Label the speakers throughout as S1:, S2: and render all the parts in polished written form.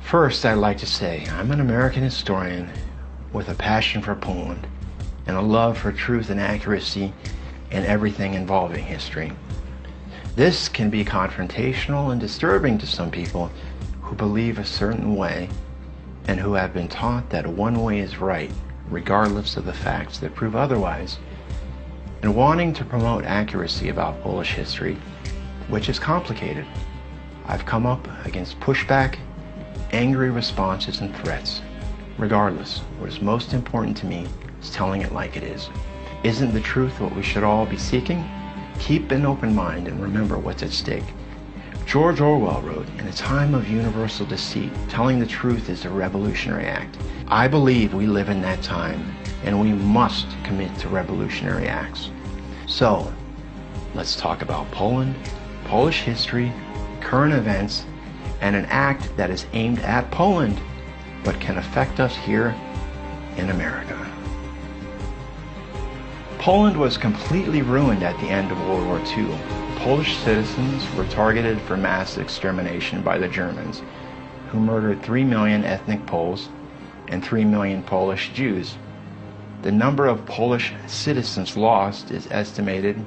S1: First, I'd like to say I'm an American historian with a passion for Poland and a love for truth and accuracy in everything involving history. This can be confrontational and disturbing to some people who believe a certain way and who have been taught that one way is right, regardless of the facts that prove otherwise. And wanting to promote accuracy about Polish history, which is complicated, I've come up against pushback, angry responses, and threats. Regardless, what is most important to me is telling it like it is. Isn't the truth what we should all be seeking? Keep an open mind and remember what's at stake. George Orwell wrote, "In a time of universal deceit, telling the truth is a revolutionary act." I believe we live in that time, and we must commit to revolutionary acts. So, let's talk about Poland, Polish history, current events, and an act that is aimed at Poland, but can affect us here in America. Poland was completely ruined at the end of World War II. Polish citizens were targeted for mass extermination by the Germans, who murdered 3 million ethnic Poles and 3 million Polish Jews. The number of Polish citizens lost is estimated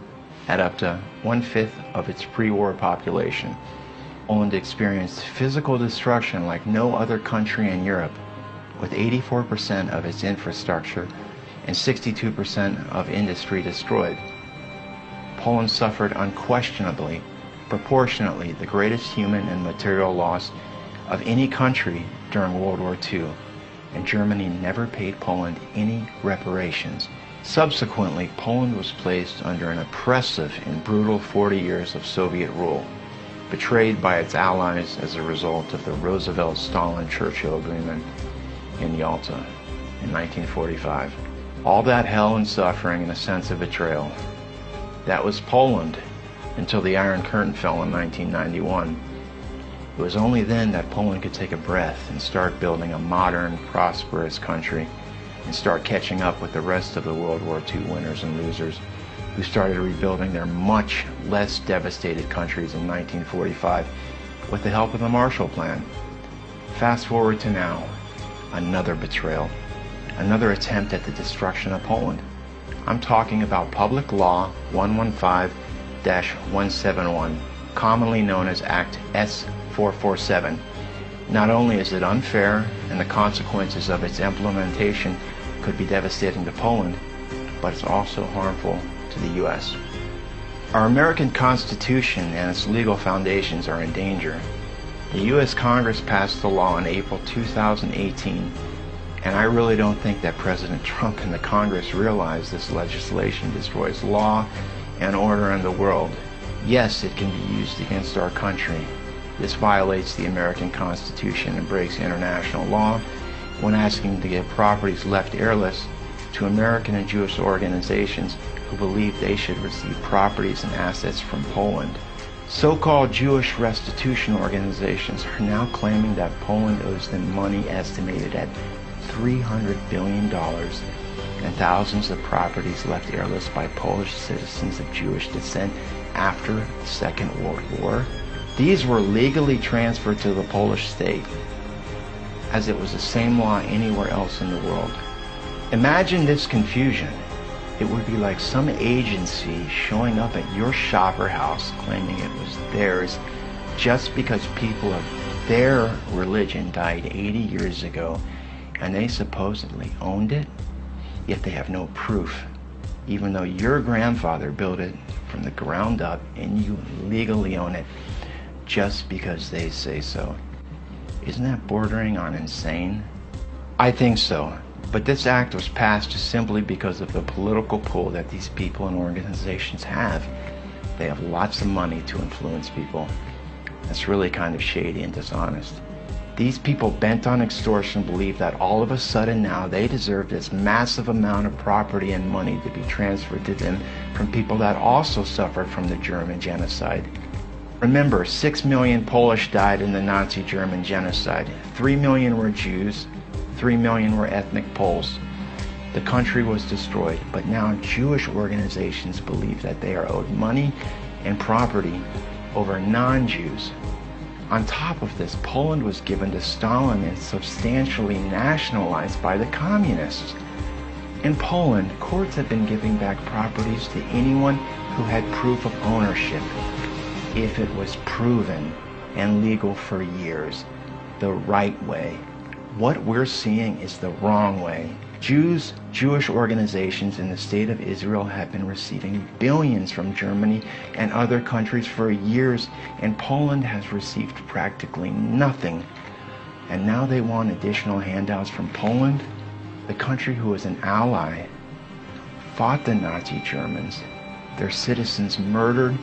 S1: at up to 1/5 of its pre-war population. Poland experienced physical destruction like no other country in Europe, with 84% of its infrastructure and 62% of industry destroyed. Poland suffered unquestionably, proportionately, the greatest human and material loss of any country during World War II, and Germany never paid Poland any reparations. Subsequently, Poland was placed under an oppressive and brutal 40 years of Soviet rule, betrayed by its allies as a result of the Roosevelt-Stalin-Churchill Agreement in Yalta in 1945. All that hell and suffering and a sense of betrayal. That was Poland until the Iron Curtain fell in 1991. It was only then that Poland could take a breath and start building a modern, prosperous country and start catching up with the rest of the World War II winners and losers who started rebuilding their much less devastated countries in 1945 with the help of the Marshall Plan. Fast forward to now, another betrayal, another attempt at the destruction of Poland. I'm talking about Public Law 115-171, commonly known as Act S-447. Not only is it unfair, and the consequences of its implementation could be devastating to Poland, but it's also harmful to the U.S. Our American Constitution and its legal foundations are in danger. The U.S. Congress passed the law in April 2018, and I really don't think that President Trump and the Congress realize this legislation destroys law and order in the world. Yes, it can be used against our country. This violates the American Constitution and breaks international law when asking to give properties left heirless to American and Jewish organizations who believe they should receive properties and assets from Poland. So-called Jewish restitution organizations are now claiming that Poland owes them money estimated at $300 billion and thousands of properties left heirless by Polish citizens of Jewish descent after the Second World War. These were legally transferred to the Polish state, as it was the same law anywhere else in the world. Imagine this confusion. It would be like some agency showing up at your shop or house claiming it was theirs just because people of their religion died 80 years ago and they supposedly owned it, yet they have no proof, even though your grandfather built it from the ground up and you legally own it just because they say so. Isn't that bordering on insane? I think so, but this act was passed simply because of the political pull that these people and organizations have. They have lots of money to influence people. That's really kind of shady and dishonest. These people bent on extortion believe that all of a sudden now they deserve this massive amount of property and money to be transferred to them from people that also suffered from the German genocide. Remember, 6 million Polish died in the Nazi German genocide. 3 million were Jews, 3 million were ethnic Poles. The country was destroyed, but now Jewish organizations believe that they are owed money and property over non-Jews On top of this, Poland was given to Stalin and substantially nationalized by the communists. In Poland, courts have been giving back properties to anyone who had proof of ownership, if it was proven and legal for years, the right way. What we're seeing is the wrong way. Jewish organizations in the state of Israel have been receiving billions from Germany and other countries for years, and Poland has received practically nothing. And now they want additional handouts from Poland, the country who was an ally, fought the Nazi Germans, their citizens murdered,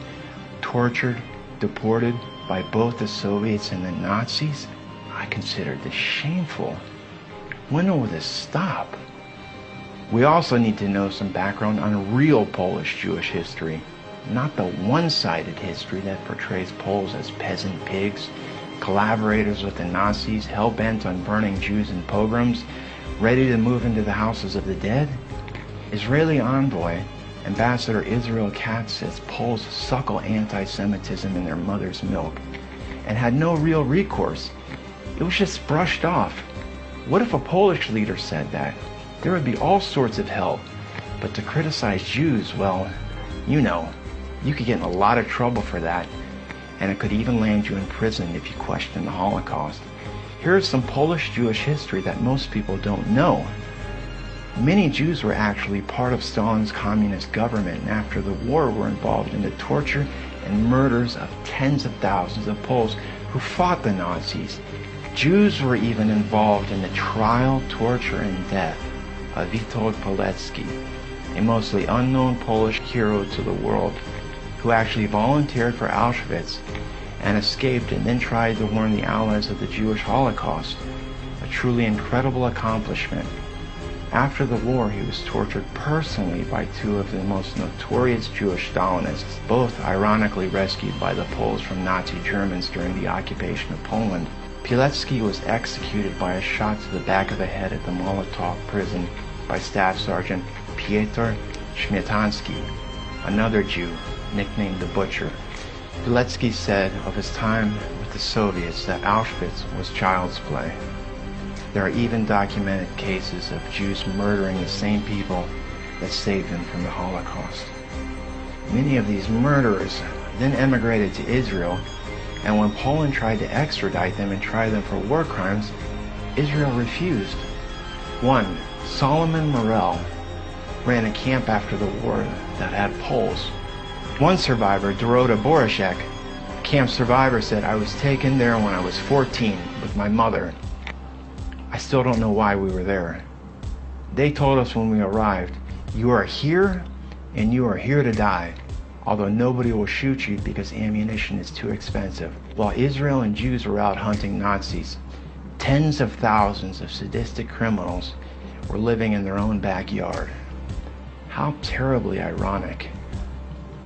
S1: tortured, deported by both the Soviets and the Nazis. I consider this shameful. When will this stop? We also need to know some background on real Polish Jewish history, not the one-sided history that portrays Poles as peasant pigs, collaborators with the Nazis, hell-bent on burning Jews in pogroms, ready to move into the houses of the dead. Israeli envoy Ambassador Israel Katz says Poles suckle anti-Semitism in their mother's milk and had no real recourse. It was just brushed off. What if a Polish leader said that? There would be all sorts of hell. But to criticize Jews, well, you know, you could get in a lot of trouble for that, and it could even land you in prison if you question the Holocaust. Here's some Polish Jewish history that most people don't know. Many Jews were actually part of Stalin's communist government, and after the war were involved in the torture and murders of tens of thousands of Poles who fought the Nazis. Jews were even involved in the trial, torture, and death of Witold Pilecki, a mostly unknown Polish hero to the world, who actually volunteered for Auschwitz and escaped and then tried to warn the Allies of the Jewish Holocaust, a truly incredible accomplishment. After the war, he was tortured personally by two of the most notorious Jewish Stalinists, both ironically rescued by the Poles from Nazi Germans during the occupation of Poland. Pilecki was executed by a shot to the back of the head at the Molotov prison by Staff Sergeant Piotr Śmietański, another Jew, nicknamed the Butcher. Pilecki said of his time with the Soviets that Auschwitz was child's play. There are even documented cases of Jews murdering the same people that saved them from the Holocaust. Many of these murderers then emigrated to Israel, and when Poland tried to extradite them and try them for war crimes, Israel refused. One, Solomon Morel, ran a camp after the war that had Poles. One survivor, Dorota Borashek, camp survivor, said, "I was taken there when I was 14 with my mother. I still don't know why we were there. They told us when we arrived, you are here and you are here to die, although nobody will shoot you because ammunition is too expensive." While Israel and Jews were out hunting Nazis, tens of thousands of sadistic criminals were living in their own backyard. How terribly ironic.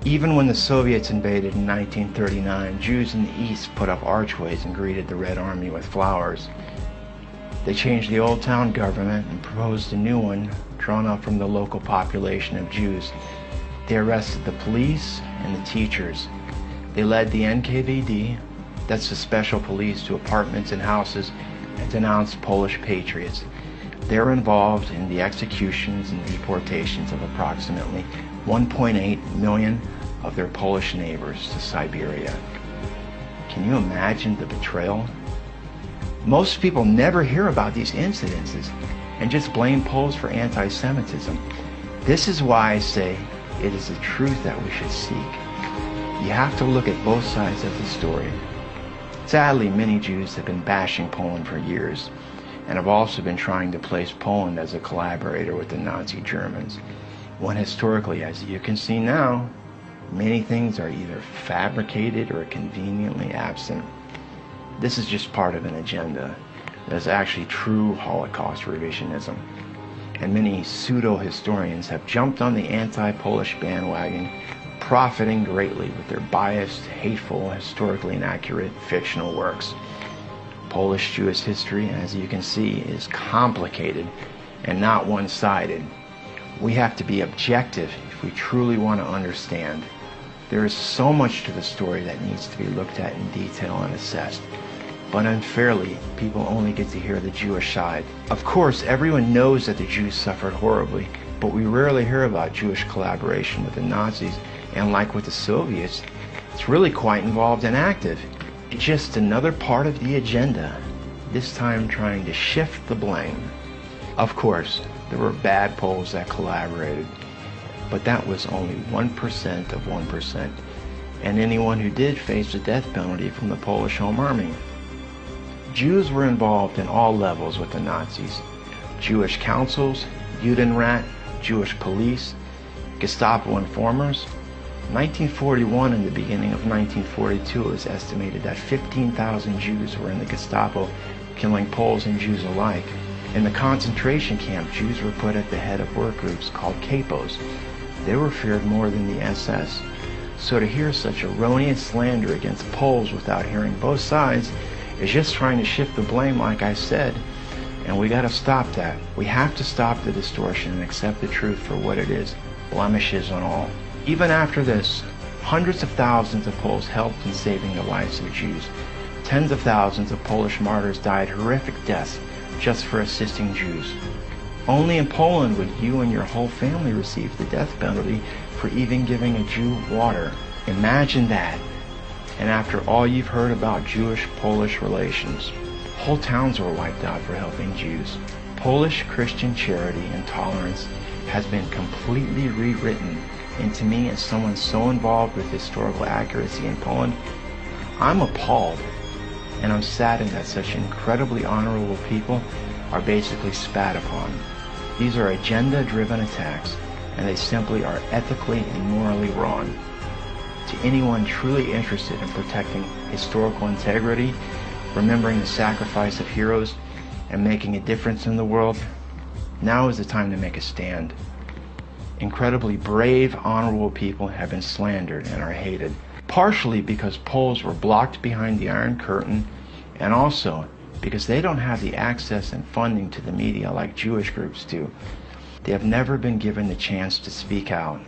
S1: Even when the Soviets invaded in 1939, Jews in the East put up archways and greeted the Red Army with flowers. They changed the old town government and proposed a new one drawn up from the local population of Jews. They arrested the police and the teachers. They led the NKVD, that's the special police, to apartments and houses and denounced Polish patriots. They're involved in the executions and deportations of approximately 1.8 million of their Polish neighbors to Siberia. Can you imagine the betrayal? Most people never hear about these incidences and just blame Poles for anti-Semitism. This is why I say it is the truth that we should seek. You have to look at both sides of the story. Sadly, many Jews have been bashing Poland for years and have also been trying to place Poland as a collaborator with the Nazi Germans, when historically, as you can see now, many things are either fabricated or conveniently absent. This is just part of an agenda. There's actually true Holocaust revisionism, and many pseudo-historians have jumped on the anti-Polish bandwagon, profiting greatly with their biased, hateful, historically inaccurate fictional works. Polish Jewish history, as you can see, is complicated and not one-sided. We have to be objective if we truly want to understand. There is so much to the story that needs to be looked at in detail and assessed. But unfairly, people only get to hear the Jewish side. Of course, everyone knows that the Jews suffered horribly, but we rarely hear about Jewish collaboration with the Nazis, and like with the Soviets, it's really quite involved and active. It's just another part of the agenda, this time trying to shift the blame. Of course, there were bad Poles that collaborated, but that was only 1% of 1%, and anyone who did face the death penalty from the Polish Home Army. Jews were involved in all levels with the Nazis. Jewish councils, Judenrat, Jewish police, Gestapo informers. 1941 and the beginning of 1942, it was estimated that 15,000 Jews were in the Gestapo, killing Poles and Jews alike. In the concentration camp, Jews were put at the head of work groups called kapos. They were feared more than the SS. So to hear such erroneous slander against Poles without hearing both sides is just trying to shift the blame, like I said. And we gotta stop that. We have to stop the distortion and accept the truth for what it is, blemishes and all. Even after this, hundreds of thousands of Poles helped in saving the lives of Jews. Tens of thousands of Polish martyrs died horrific deaths just for assisting Jews. Only in Poland would you and your whole family receive the death penalty for even giving a Jew water. Imagine that. And after all you've heard about Jewish-Polish relations, whole towns were wiped out for helping Jews. Polish Christian charity and tolerance has been completely rewritten. And to me, as someone so involved with historical accuracy in Poland, I'm appalled. And I'm saddened that such incredibly honorable people are basically spat upon. These are agenda-driven attacks, and they simply are ethically and morally wrong. To anyone truly interested in protecting historical integrity, remembering the sacrifice of heroes, and making a difference in the world, now is the time to make a stand. Incredibly brave, honorable people have been slandered and are hated, partially because Poles were blocked behind the Iron Curtain, and also because they don't have the access and funding to the media like Jewish groups do. They have never been given the chance to speak out,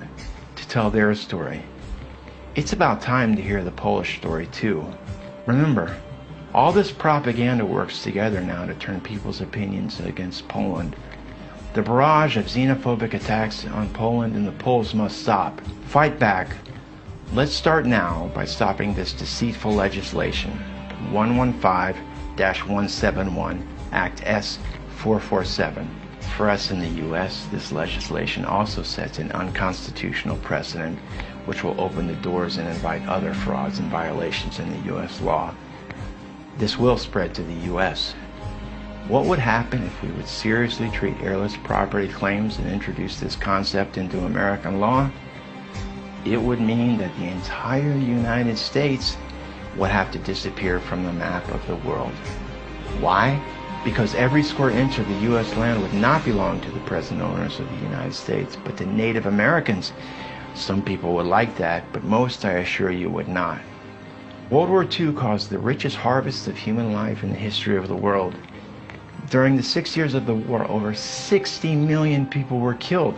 S1: to tell their story. It's about time to hear the Polish story too. Remember, all this propaganda works together now to turn people's opinions against Poland. The barrage of xenophobic attacks on Poland and the Poles must stop. Fight back. Let's start now by stopping this deceitful legislation. 115-171, Act S-447. For us in the U.S., this legislation also sets an unconstitutional precedent which will open the doors and invite other frauds and violations in the U.S. law. This will spread to the U.S. What would happen if we would seriously treat heirless property claims and introduce this concept into American law? It would mean that the entire United States would have to disappear from the map of the world. Why? Because every square inch of the U.S. land would not belong to the present owners of the United States, but to Native Americans. Some people would like that, but most, I assure you, would not. World War II caused the richest harvest of human life in the history of the world. During the 6 years of the war, over 60 million people were killed.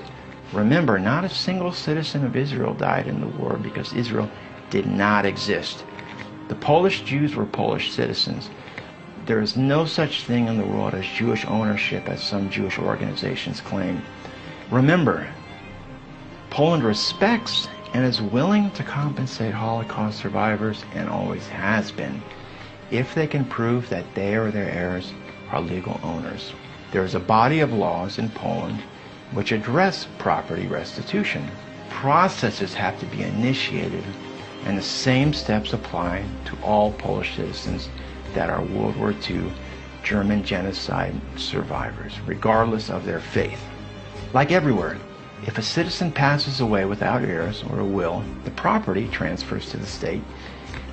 S1: Remember, not a single citizen of Israel died in the war because Israel did not exist. The Polish Jews were Polish citizens. There is no such thing in the world as Jewish ownership, as some Jewish organizations claim. Remember, Poland respects and is willing to compensate Holocaust survivors, and always has been, if they can prove that they or their heirs are legal owners. There is a body of laws in Poland which address property restitution. Processes have to be initiated, and the same steps apply to all Polish citizens that are World War II German genocide survivors, regardless of their faith. Like everywhere, if a citizen passes away without heirs or a will, the property transfers to the state.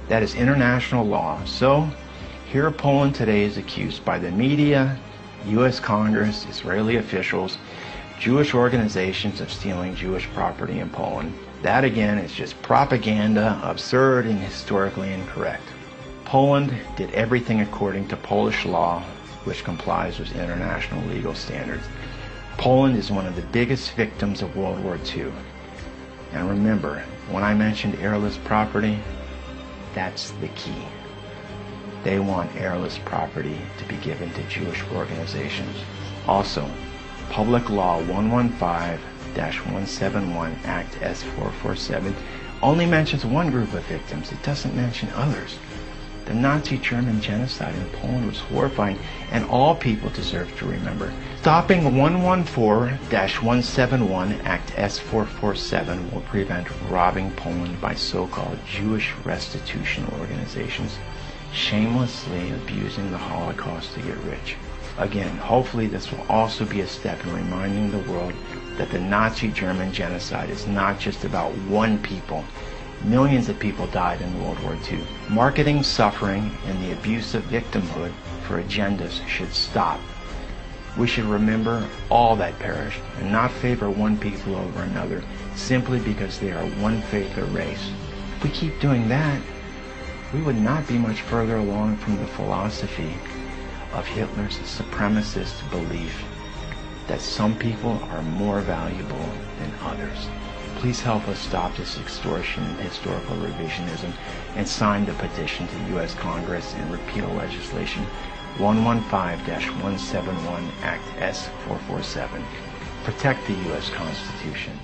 S1: That is international law. So, here Poland today is accused by the media, U.S. Congress, Israeli officials, Jewish organizations of stealing Jewish property in Poland. That again is just propaganda, absurd and historically incorrect. Poland did everything according to Polish law, which complies with international legal standards. Poland is one of the biggest victims of World War II. And remember, when I mentioned heirless property, that's the key. They want heirless property to be given to Jewish organizations. Also, Public Law 115-171 Act S447 only mentions one group of victims. It doesn't mention others. The Nazi German genocide in Poland was horrifying, and all people deserve to remember. Stopping 114-171 Act S447 will prevent robbing Poland by so-called Jewish restitution organizations shamelessly abusing the Holocaust to get rich. Again, hopefully this will also be a step in reminding the world that the Nazi German genocide is not just about one people. Millions of people died in World War II. Marketing suffering and the abuse of victimhood for agendas should stop. We should remember all that perished and not favor one people over another simply because they are one faith or race. If we keep doing that, we would not be much further along from the philosophy of Hitler's supremacist belief that some people are more valuable than others. Please help us stop this extortion and historical revisionism and sign the petition to U.S. Congress and repeal legislation 115-171 Act S447. Protect the U.S. Constitution.